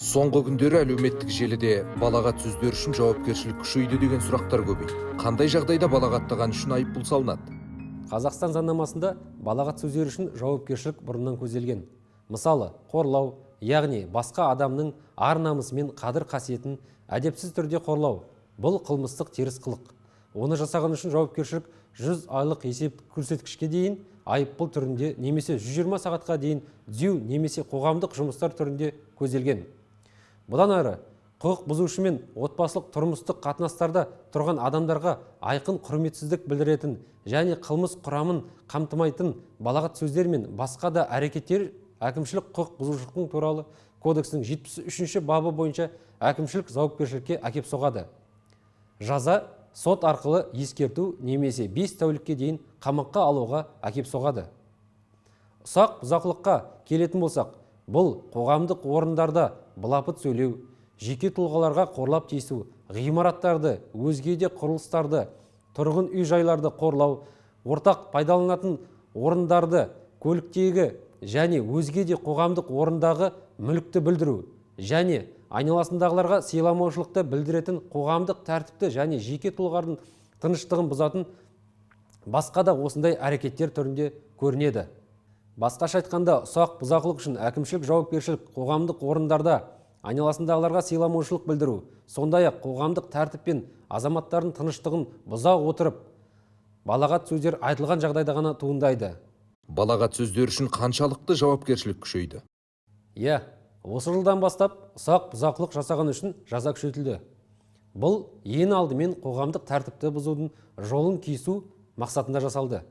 Соңғы күндері әлеуметтік желіде балағат сөздер үшін жауапкершілік күшейді деген сұрақтар көбейді. Қандай жағдайда балағаттаған үшін айыппұл салынады? Қазақстан заңнамасында балағат сөздер үшін жауапкершілік бұрыннан көзделген. Мысалы, қорлау, яғни басқа адамның ар-намысы мен қадір-қасиетін әдепсіз түрде қорлау. Бұл қылмыстық теріс қылық. Оны жасаған үшін жауапкершілік 100 айлық есептік көрсеткішке дейін айыппұл түрінде немесе 120 сағатқа дейін түзеу немесе қоғамдық жұмыстар түрінде көзделген. Бұдан әрі, құқық бұзушы мен отбасылық тұрмыстық қатынастарда тұрған адамдарға айқын құрметсіздік білдіретін және қылмыс құрамын қамтымайтын балағат сөздер мен басқа да әрекеттер әкімшілік құқық бұзушылықтың туралы кодексінің 73-ші бабы бойынша әкімшілік жауапкершілікке әкеп соғады. Жаза сот арқылы ескерту немесе 5 тәулікке дейін қамаққа алуға әкеп соғады. Ұсақ бұзақылыққа келетін болсақ, бұл қоғамдық орындарда былапыт сөйлеу, жеке тұлғаларға қорлап тиісу, ғимараттарды, өзге де құрылыстарды, тұрғын үй жайларды қорлау, ортақ пайдаланатын орындарды, көліктегі және өзге де қоғамдық орындағы мүлікті білдіру және айналасындағыларға сыйламаушылықты білдіретін қоғамдық тәртіпті және жеке тұлғардың тыныштығын бұзатын басқа да осындай әрекеттер түрінде көрінеді. Басқаша айтқанда, ұсақ бұзақылық үшін әкімшілік жауапкершілік қоғамдық орындарда айналасындағыларға сыйламаушылық білдіру, сондай-ақ қоғамдық тәртіп пен азаматтардың тыныштығын бұза отырып, балағат сөздер айтылған жағдайда ғана туындайды. Балағат сөздер үшін қаншалықты жауапкершілік күшейді? Осы жылдан бастап ұсақ бұзақылық жасаған үшін жаза күшейтілді. Бұл ең алдымен қоғамдық тәртіпті бұзудың жолын кесу мақсатында жасалды.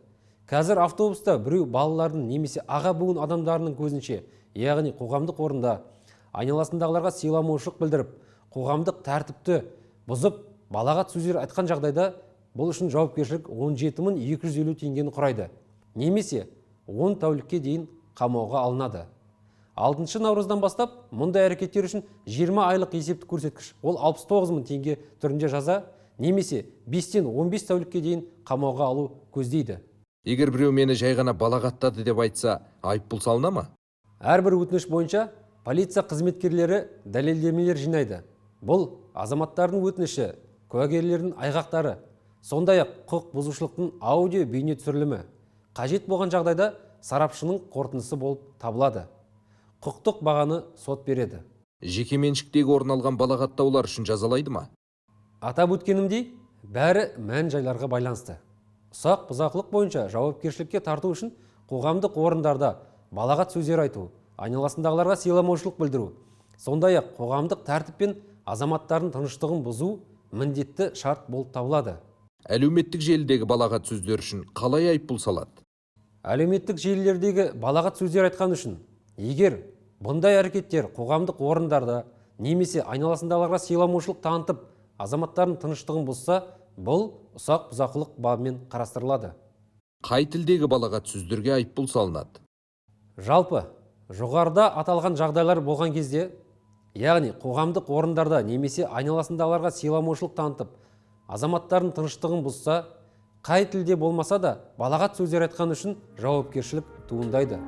Қазір автобуста біреу балалардың немесе аға буын адамдарының көзінше, яғни қоғамдық орында айналасындағыларға сыйламаушылық білдіріп, қоғамдық тәртіпті бұзып, балағат сөздер айтқан жағдайда бұл үшін жауапкершілік 17.250 теңгені құрайды, немесе 10 тәулікке дейін қамауға алынады. 6 наурыздан бастап мұндай әрекеттер үшін 20 айлық есептік көрсеткіш, ол 69.000 теңге түрінде жаза, немесе 5-тен 15 тәулікке дейін қамауға алу көздейді. Егер біреу мені жай ғана балағаттады деп айтса, айыппұл салына ма? Әрбір өтініш бойынша полиция қызметкерлері дәлелдемелер жинайды. Бұл азаматтардың өтініші, куәгерлердің айғақтары, сондай-ақ құқық бұзушылықтың аудио бейне түсірілімі. Қажет болған жағдайда сарапшының қорытындысы болып табылады. Құқықтық бағаны сот береді. Жеке меншіктегі орын алған балағаттаулар үшін жазалайды ма? Атап өткенімдей, бәрі мән жайларға байланысты. Ұсақ бұзақылық бойынша жауапкершілікке тарту үшін қоғамдық орындарда балағат сөздер айту, айналасындағыларға сыйламаушылық білдіру, сондай-ақ қоғамдық тәртіп пен азаматтардың тыныштығын бұзу міндетті шарт болып табылады. Әлеуметтік желідегі балағат сөздер үшін қалай айыппұл салады? Әлеуметтік желілердегі балағат сөздер айтқан үшін, егер бұндай әрекеттер қоғамдық орындарда немесе айналасындағыларға сыйламаушылық танытып, азаматтардың тыныштығын бұзса, бұл ұсақ бұзақылық бабымен қарастырылады. Қай тілдегі балағат сөздерге айыппұл салынады? Жалпы, жоғарыда аталған жағдайлар болған кезде, яғни қоғамдық орындарда немесе айналасындағыларға сыйламаушылық танытып, азаматтардың тыныштығын бұзса, қай тілде болмаса да балағат сөздер айтқан үшін жауапкершілік туындайды.